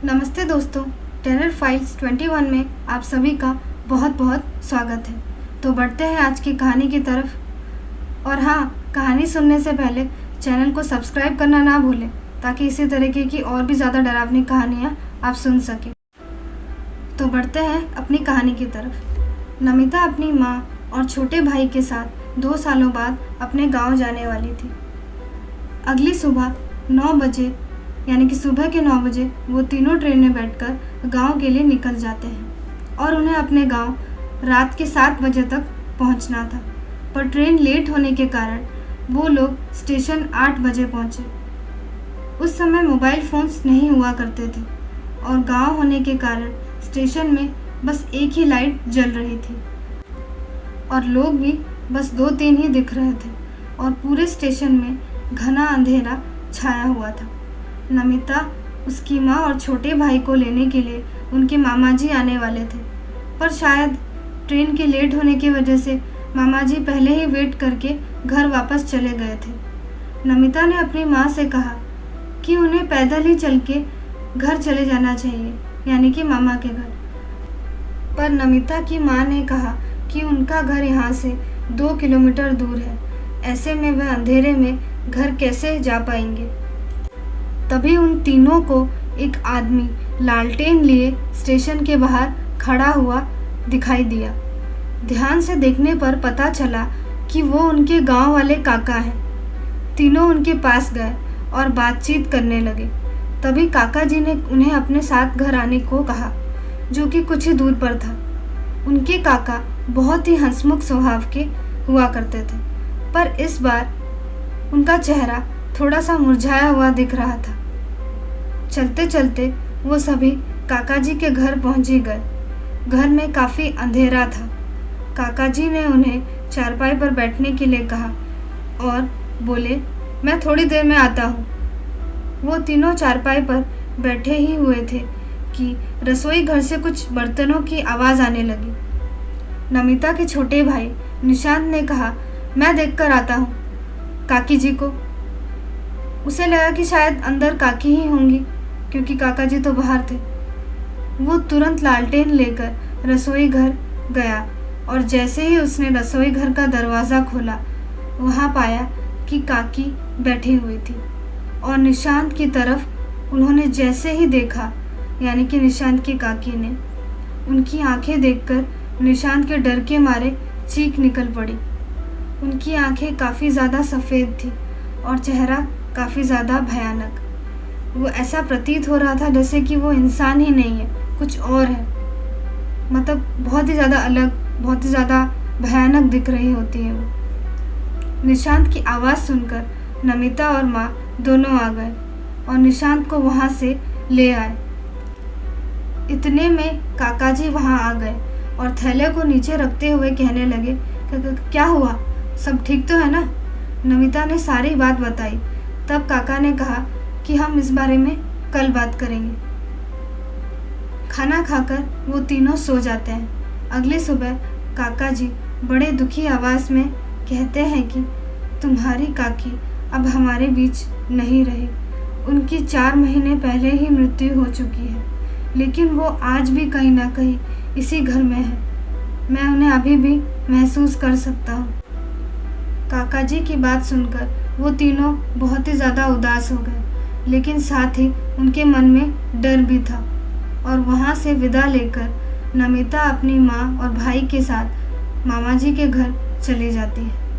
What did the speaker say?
नमस्ते दोस्तों, terror files 21 में आप सभी का बहुत बहुत स्वागत है। तो बढ़ते हैं आज की कहानी की तरफ। और हाँ, कहानी सुनने से पहले चैनल को सब्सक्राइब करना ना भूलें ताकि इसी तरीके की और भी ज़्यादा डरावनी कहानियाँ आप सुन सकें। तो बढ़ते हैं अपनी कहानी की तरफ। नमिता अपनी माँ और छोटे भाई के साथ 2 सालों बाद अपने गांव जाने वाली थी। अगली सुबह 9 बजे यानी कि सुबह के 9 बजे वो तीनों ट्रेन में बैठकर गांव के लिए निकल जाते हैं और उन्हें अपने गांव रात के 7 बजे तक पहुंचना था। पर ट्रेन लेट होने के कारण वो लोग स्टेशन 8 बजे पहुंचे। उस समय मोबाइल फ़ोन्स नहीं हुआ करते थे और गांव होने के कारण स्टेशन में बस एक ही लाइट जल रही थी और लोग भी बस 2-3 ही दिख रहे थे और पूरे स्टेशन में घना अंधेरा छाया हुआ था। नमिता, उसकी माँ और छोटे भाई को लेने के लिए उनके मामा जी आने वाले थे, पर शायद ट्रेन के लेट होने की वजह से मामा जी पहले ही वेट करके घर वापस चले गए थे। नमिता ने अपनी माँ से कहा कि उन्हें पैदल ही चल के घर चले जाना चाहिए, यानी कि मामा के घर। पर नमिता की माँ ने कहा कि उनका घर यहाँ से 2 किलोमीटर दूर है, ऐसे में वह अंधेरे में घर कैसे जा पाएंगे। तभी उन तीनों को एक आदमी लालटेन लिए स्टेशन के बाहर खड़ा हुआ दिखाई दिया। ध्यान से देखने पर पता चला कि वो उनके गांव वाले काका हैं। तीनों उनके पास गए और बातचीत करने लगे। तभी काका जी ने उन्हें अपने साथ घर आने को कहा, जो कि कुछ ही दूर पर था। उनके काका बहुत ही हंसमुख स्वभाव के हुआ करते थे, पर इस बार उनका चेहरा थोड़ा सा मुरझाया हुआ दिख रहा था। चलते चलते वो सभी काका जी के घर पहुंच ही गए। घर में काफ़ी अंधेरा था। काका जी ने उन्हें चारपाई पर बैठने के लिए कहा और बोले, मैं थोड़ी देर में आता हूँ। वो तीनों चारपाई पर बैठे ही हुए थे कि रसोई घर से कुछ बर्तनों की आवाज़ आने लगी। नमिता के छोटे भाई निशांत ने कहा, मैं देखकर आता हूँ काकी जी को। उसे लगा कि शायद अंदर काकी ही होंगी, क्योंकि काका जी तो बाहर थे। वो तुरंत लालटेन लेकर रसोई घर गया और जैसे ही उसने रसोई घर का दरवाज़ा खोला, वहाँ पाया कि काकी बैठी हुई थी और निशांत की तरफ उन्होंने जैसे ही देखा, यानी कि निशांत की काकी ने, उनकी आंखें देखकर निशांत के डर के मारे चीख निकल पड़ी। उनकी आंखें काफ़ी ज़्यादा सफ़ेद थी और चेहरा काफ़ी ज़्यादा भयानक। वो ऐसा प्रतीत हो रहा था जैसे कि वो इंसान ही नहीं है, कुछ और है। मतलब बहुत ही ज़्यादा अलग, बहुत ही ज़्यादा भयानक दिख रही होती है वो। निशांत की आवाज़ सुनकर नमिता और माँ दोनों आ गए और निशांत को वहाँ से ले आए। इतने में काका जी वहाँ आ गए और थैले को नीचे रखते हुए कहने लगे, क्या हुआ, सब ठीक तो है ना। नमिता ने सारी बात बताई। तब काका ने कहा कि हम इस बारे में कल बात करेंगे। खाना खाकर वो तीनों सो जाते हैं। अगली सुबह काका जी बड़े दुखी आवाज़ में कहते हैं कि तुम्हारी काकी अब हमारे बीच नहीं रही। उनकी 4 महीने पहले ही मृत्यु हो चुकी है, लेकिन वो आज भी कहीं ना कहीं इसी घर में है। मैं उन्हें अभी भी महसूस कर सकता हूँ। काका जी की बात सुनकर वो तीनों बहुत ही ज़्यादा उदास हो गए, लेकिन साथ ही उनके मन में डर भी था। और वहाँ से विदा लेकर नमिता अपनी माँ और भाई के साथ मामा जी के घर चली जाती है।